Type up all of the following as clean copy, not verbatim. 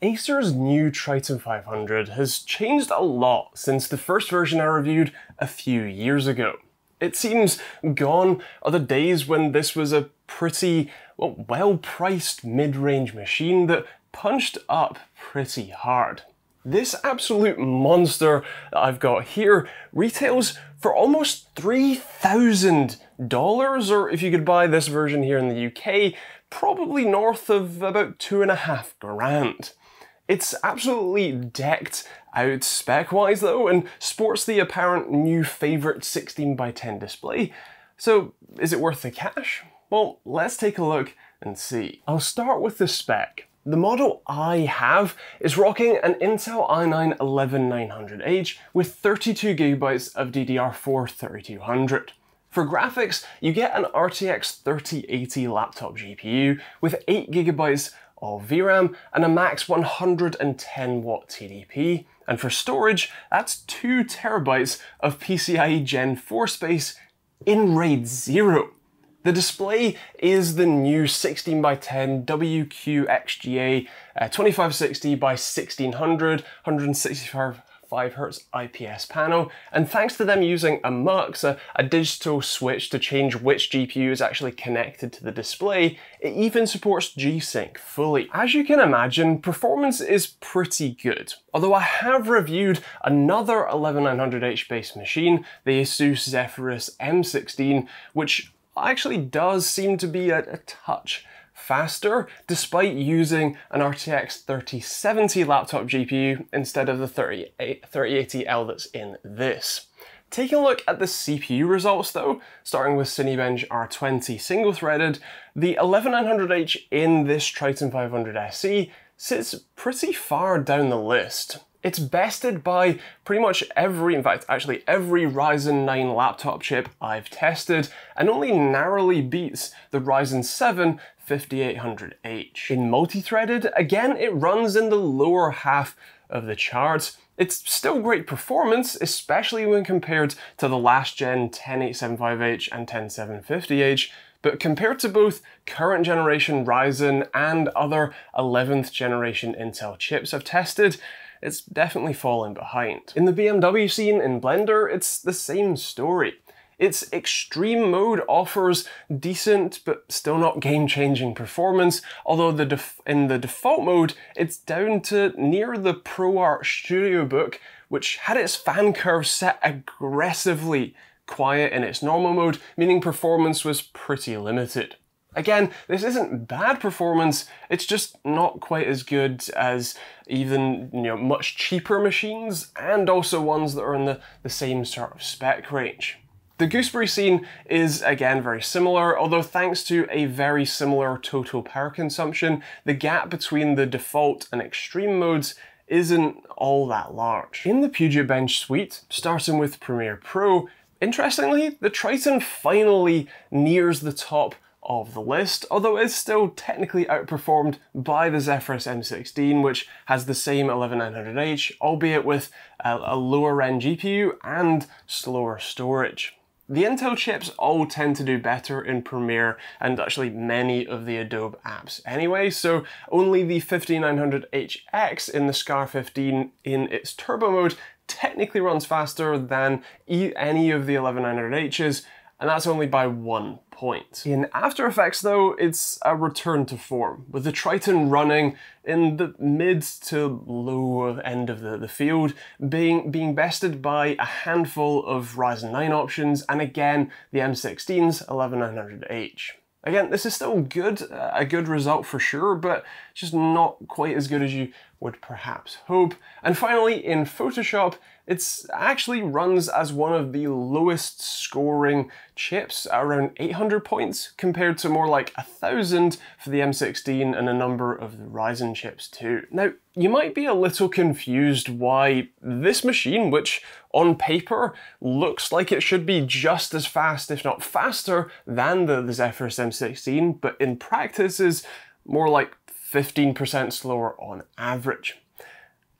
Acer's new Triton 500 has changed a lot since the first version I reviewed a few years ago. It seems gone are the days when this was a pretty, well-priced mid-range machine that punched up pretty hard. This absolute monster that I've got here retails for almost $3,000, or if you could buy this version here in the UK, probably north of about $2.5 grand. It's absolutely decked out spec-wise though, and sports the apparent new favourite 16:10 display. So is it worth the cash? Well, let's take a look and see. I'll start with the spec. The model I have is rocking an Intel i9 11900H with 32GB of DDR4 3200. For graphics, you get an RTX 3080 laptop GPU with 8GB of VRAM and a max 110W TDP, and for storage, that's 2TB of PCIe Gen 4 space in RAID 0. The display is the new 16:10 WQXGA 2560x1600 165Hz IPS panel, and thanks to them using a MUX, a digital switch to change which GPU is actually connected to the display, it even supports G-Sync fully. As you can imagine, performance is pretty good. Although I have reviewed another 11900H based machine, the Asus Zephyrus M16, which actually does seem to be a touch faster, despite using an RTX 3070 laptop GPU instead of the 3080L that's in this. Taking a look at the CPU results though, starting with Cinebench R20 single-threaded, the 11900H in this Triton 500 SE sits pretty far down the list. It's bested by pretty much every Ryzen 9 laptop chip I've tested, and only narrowly beats the Ryzen 7 5800H. In multi-threaded, again, it runs in the lower half of the charts. It's still great performance, especially when compared to the last gen 10875H and 10750H, but compared to both current generation Ryzen and other 11th generation Intel chips I've tested, it's definitely falling behind. In the BMW scene in Blender, it's the same story. Its extreme mode offers decent but still not game-changing performance, although in the default mode, it's down to near the ProArt Studio Book, which had its fan curve set aggressively quiet in its normal mode, meaning performance was pretty limited. Again, this isn't bad performance, it's just not quite as good as even, much cheaper machines, and also ones that are in the same sort of spec range. The Gooseberry scene is again very similar, although thanks to a very similar total power consumption, the gap between the default and extreme modes isn't all that large. In the Puget Bench suite, starting with Premiere Pro, interestingly, the Triton finally nears the top of the list, although it's still technically outperformed by the Zephyrus M16, which has the same 11900H, albeit with a lower end GPU and slower storage. The Intel chips all tend to do better in Premiere and actually many of the Adobe apps anyway, so only the 5900HX in the SCAR 15 in its turbo mode technically runs faster than any of the 11900Hs, and that's only by 1 point. In After Effects though, it's a return to form, with the Triton running in the mid to low end of the field, being bested by a handful of Ryzen 9 options, and again, the M16's 11900H. Again, this is still good, a good result for sure, but just not quite as good as you would perhaps hope. And finally, in Photoshop, it actually runs as one of the lowest scoring chips at around 800 points, compared to more like 1000 for the M16 and a number of the Ryzen chips too. Now, you might be a little confused why this machine, which on paper looks like it should be just as fast, if not faster, than the Zephyrus M16, but in practice is more like 15% slower on average.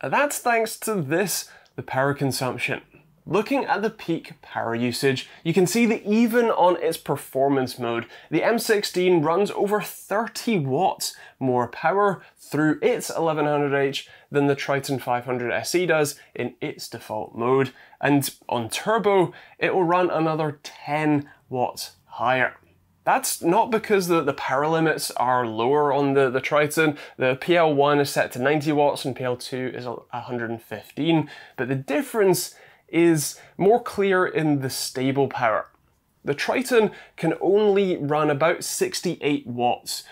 That's thanks to this, the power consumption. Looking at the peak power usage, you can see that even on its performance mode, the M16 runs over 30 watts more power through its 1100H than the Triton 500 SE does in its default mode, and on turbo, it will run another 10 watts higher. That's not because the power limits are lower on the Triton. The PL1 is set to 90 watts and PL2 is 115, but the difference is more clear in the stable power. The Triton can only run about 68 watts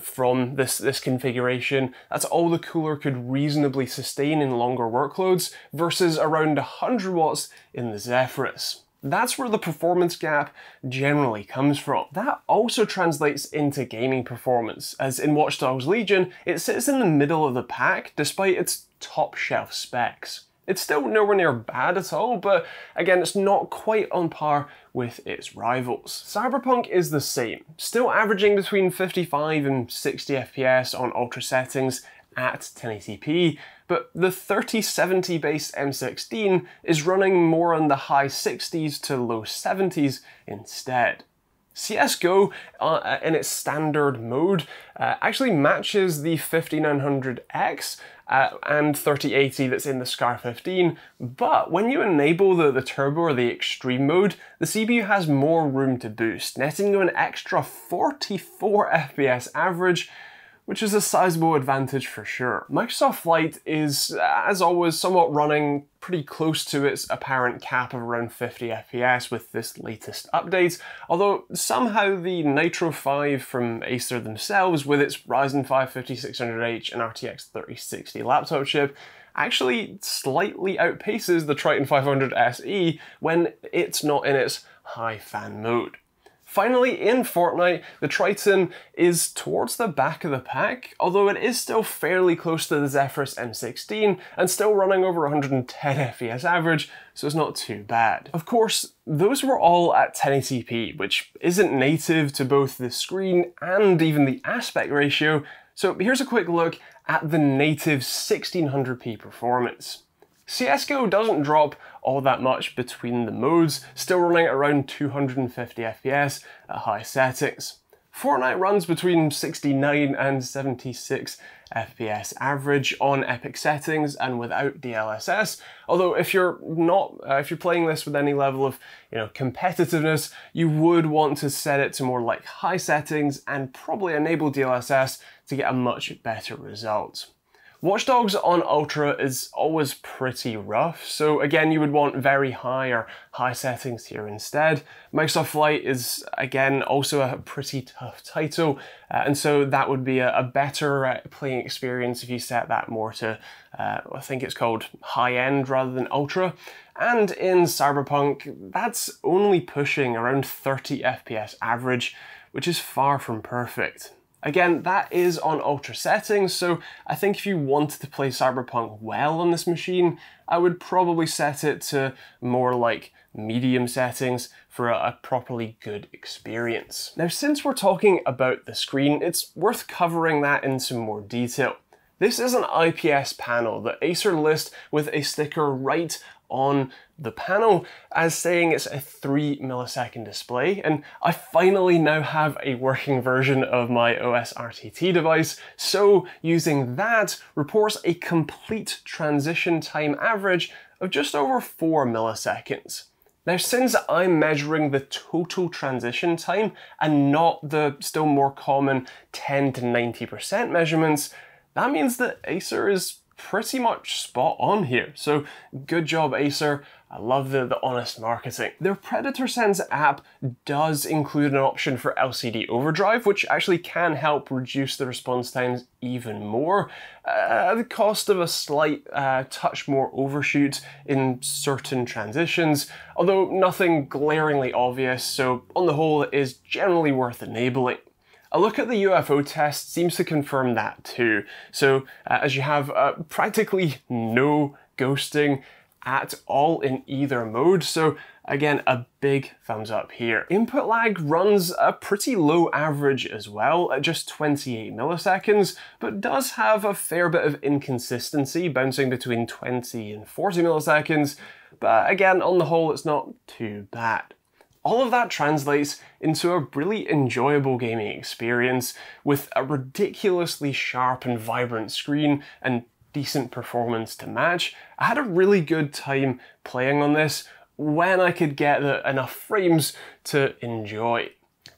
from this configuration. That's all the cooler could reasonably sustain in longer workloads versus around 100 watts in the Zephyrus. That's where the performance gap generally comes from. That also translates into gaming performance, as in Watchdogs Legion, it sits in the middle of the pack despite its top shelf specs. It's still nowhere near bad at all, but again, it's not quite on par with its rivals. Cyberpunk is the same, still averaging between 55 and 60 FPS on ultra settings at 1080p, but the 3070 based M16 is running more in the high 60s to low 70s instead. CSGO, in its standard mode, actually matches the 15900X and 3080 that's in the Scar 15, but when you enable the turbo or the extreme mode, the CPU has more room to boost, netting you an extra 44 FPS average, which is a sizable advantage for sure. Microsoft Flight is, as always, somewhat running pretty close to its apparent cap of around 50 FPS with this latest update, although somehow the Nitro 5 from Acer themselves with its Ryzen 5 5600H and RTX 3060 laptop chip actually slightly outpaces the Triton 500 SE when it's not in its high fan mode. Finally, in FORTNITE, the Triton is towards the back of the pack, although it is still fairly close to the Zephyrus M16 and still running over 110 FPS average, so it's not too bad. Of course, those were all at 1080p, which isn't native to both the screen and even the aspect ratio, so here's a quick look at the native 1600p performance. CSGO doesn't drop all that much between the modes, still running at around 250 FPS at high settings. FORTNITE runs between 69 and 76 FPS average on epic settings and without DLSS, although if you're playing this with any level of competitiveness, you would want to set it to more like high settings and probably enable DLSS to get a much better result. Watchdogs on Ultra is always pretty rough, so again you would want very high or high settings here instead. Microsoft Flight is again also a pretty tough title, and so that would be a better playing experience if you set that more to, I think it's called high end rather than ultra. And in Cyberpunk, that's only pushing around 30 FPS average, which is far from perfect. Again, that is on ultra settings, so I think if you wanted to play Cyberpunk well on this machine, I would probably set it to more like medium settings for a properly good experience. Now, since we're talking about the screen, it's worth covering that in some more detail. This is an IPS panel that Acer lists with a sticker right on the panel as saying it's a 3 millisecond display, and I finally now have a working version of my OS RTT device, so using that reports a complete transition time average of just over 4 milliseconds. Now, since I'm measuring the total transition time and not the still more common 10 to 90% measurements, that means that Acer is pretty much spot on here. So good job, Acer. I love the honest marketing. Their Predator Sense app does include an option for LCD overdrive, which actually can help reduce the response times even more, at the cost of a slight touch more overshoot in certain transitions, although nothing glaringly obvious, so on the whole it is generally worth enabling. A look at the UFO test seems to confirm that too. So as you have practically no ghosting at all in either mode, so again, a big thumbs up here. Input lag runs a pretty low average as well, at just 28 milliseconds, but does have a fair bit of inconsistency, bouncing between 20 and 40 milliseconds, but again, on the whole, it's not too bad. All of that translates into a really enjoyable gaming experience with a ridiculously sharp and vibrant screen and decent performance to match. I had a really good time playing on this when I could get enough frames to enjoy.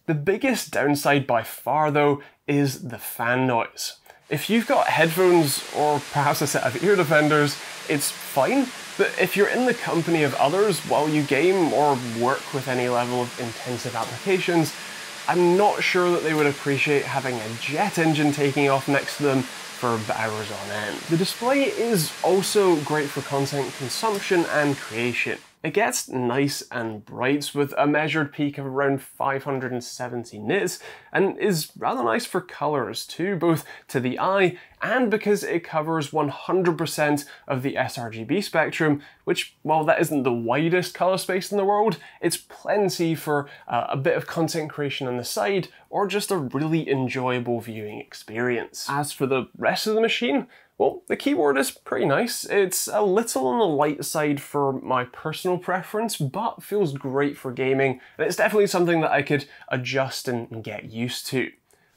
The biggest downside by far though is the fan noise. If you've got headphones or perhaps a set of ear defenders, it's fine, but if you're in the company of others while you game or work with any level of intensive applications, I'm not sure that they would appreciate having a jet engine taking off next to them for hours on end. The display is also great for content consumption and creation. It gets nice and bright with a measured peak of around 570 nits and is rather nice for colours too, both to the eye and because it covers 100% of the sRGB spectrum, which, while that isn't the widest colour space in the world, it's plenty for a bit of content creation on the side or just a really enjoyable viewing experience. As for the rest of the machine, well, the keyboard is pretty nice. It's a little on the light side for my personal preference, but feels great for gaming, and it's definitely something that I could adjust and get used to.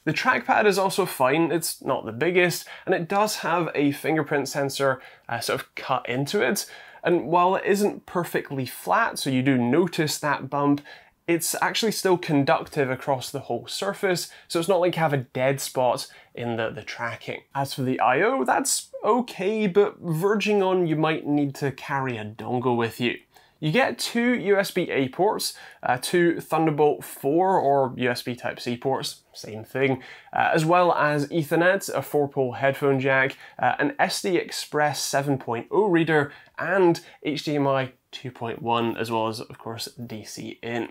The trackpad is also fine, it's not the biggest, and it does have a fingerprint sensor sort of cut into it, and while it isn't perfectly flat, so you do notice that bump, it's actually still conductive across the whole surface, so it's not like you have a dead spot in the tracking. As for the I/O, that's okay, but verging on you might need to carry a dongle with you. You get two USB-A ports, two Thunderbolt 4 or USB Type-C ports, same thing, as well as Ethernet, a 4-pole headphone jack, an SD Express 7.0 reader, and HDMI 2.1, as well as, of course, DC in.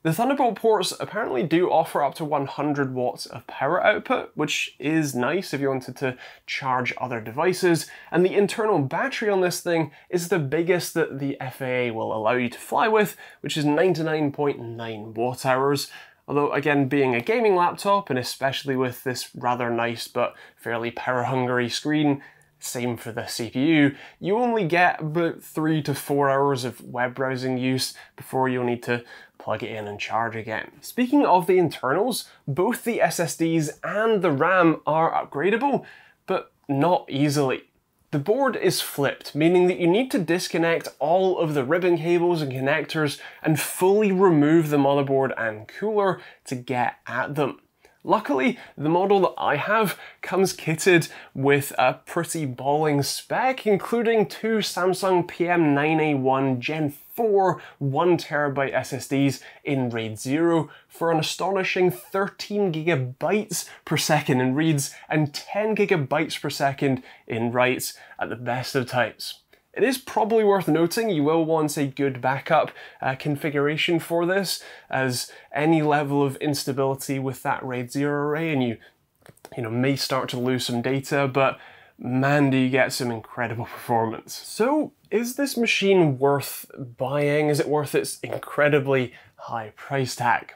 The Thunderbolt ports apparently do offer up to 100 watts of power output, which is nice if you wanted to charge other devices, and the internal battery on this thing is the biggest that the FAA will allow you to fly with, which is 99.9 watt hours. Although again, being a gaming laptop, and especially with this rather nice but fairly power-hungry screen, same for the CPU, you only get about 3 to 4 hours of web browsing use before you'll need to plug it in and charge again. Speaking of the internals, both the SSDs and the RAM are upgradable, but not easily. The board is flipped, meaning that you need to disconnect all of the ribbon cables and connectors and fully remove the motherboard and cooler to get at them. Luckily, the model that I have comes kitted with a pretty balling spec, including two Samsung PM9A1 Gen 4 1TB SSDs in RAID 0 for an astonishing 13 GB per second in reads and 10 GB per second in writes at the best of times. It is probably worth noting you will want a good backup configuration for this, as any level of instability with that RAID 0 array and you may start to lose some data, but man, do you get some incredible performance. So is this machine worth buying? Is it worth its incredibly high price tag?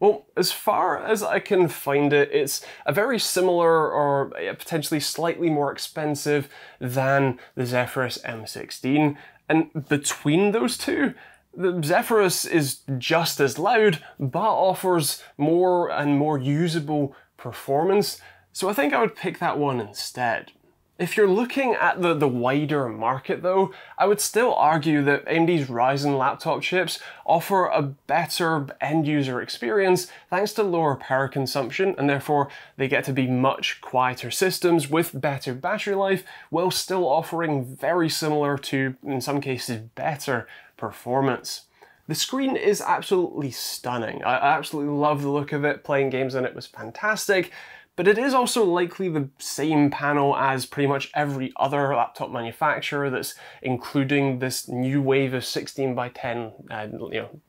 Well, as far as I can find it, it's a very similar or potentially slightly more expensive than the Zephyrus M16. And between those two, the Zephyrus is just as loud, but offers more and more usable performance. So I think I would pick that one instead. If you're looking at the wider market though, I would still argue that AMD's Ryzen laptop chips offer a better end user experience thanks to lower power consumption, and therefore they get to be much quieter systems with better battery life while still offering very similar to, in some cases, better performance. The screen is absolutely stunning. I absolutely love the look of it. Playing games on it was fantastic. But it is also likely the same panel as pretty much every other laptop manufacturer that's including this new wave of 16:10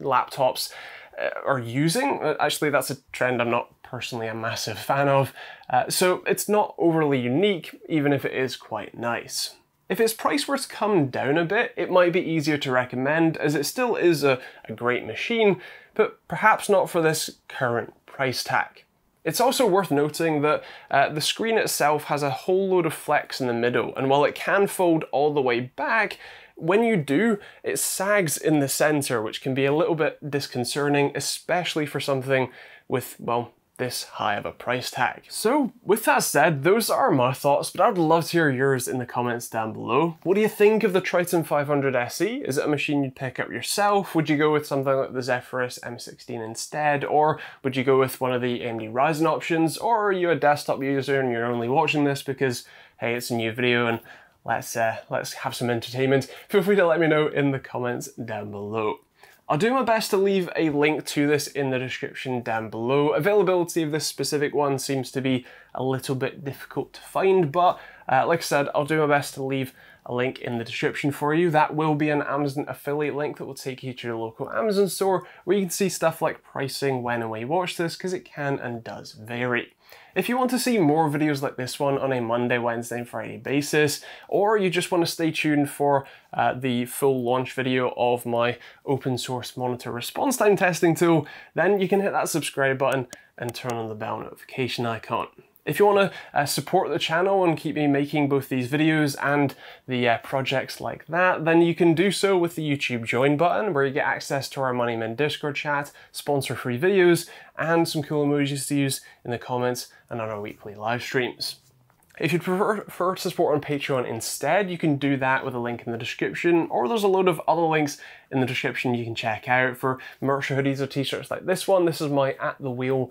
laptops are using. Actually, that's a trend I'm not personally a massive fan of, so it's not overly unique, even if it is quite nice. If its price were to come down a bit, it might be easier to recommend, as it still is a great machine, but perhaps not for this current price tag. It's also worth noting that the screen itself has a whole load of flex in the middle, and while it can fold all the way back, when you do, it sags in the center, which can be a little bit disconcerting, especially for something with, well, this high of a price tag. So with that said, those are my thoughts, but I'd love to hear yours in the comments down below. What do you think of the Triton 500 SE? Is it a machine you'd pick up yourself? Would you go with something like the Zephyrus M16 instead? Or would you go with one of the AMD Ryzen options? Or are you a desktop user and you're only watching this because, hey, it's a new video and let's have some entertainment? Feel free to let me know in the comments down below. I'll do my best to leave a link to this in the description down below. Availability of this specific one seems to be a little bit difficult to find, but like I said, I'll do my best to leave a link in the description for you. That will be an Amazon affiliate link that will take you to your local Amazon store where you can see stuff like pricing when and where you watch this, because it can and does vary. If you want to see more videos like this one on a Monday, Wednesday, and Friday basis, or you just want to stay tuned for the full launch video of my open source monitor response time testing tool, then you can hit that subscribe button and turn on the bell notification icon. If you want to support the channel and keep me making both these videos and the projects like that, then you can do so with the YouTube join button, where you get access to our Money Men Discord chat, sponsor-free videos, and some cool emojis to use in the comments and on our weekly live streams. If you'd prefer to support on Patreon instead, you can do that with a link in the description, or there's a load of other links in the description you can check out for merch or hoodies or t-shirts like this one. This is my At The Wheel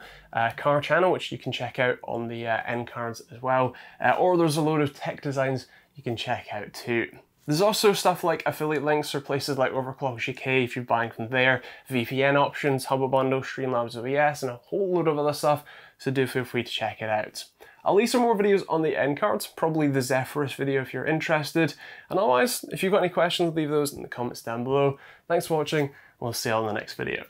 car channel, which you can check out on the end cards as well, or there's a load of tech designs you can check out too. There's also stuff like affiliate links for places like Overclock UK if you're buying from there, VPN options, Hubble Bundle, Streamlabs OES, and a whole load of other stuff, so do feel free to check it out. I'll leave some more videos on the end cards, probably the Zephyrus video if you're interested, and otherwise, if you've got any questions, leave those in the comments down below. Thanks for watching, and we'll see you on the next video.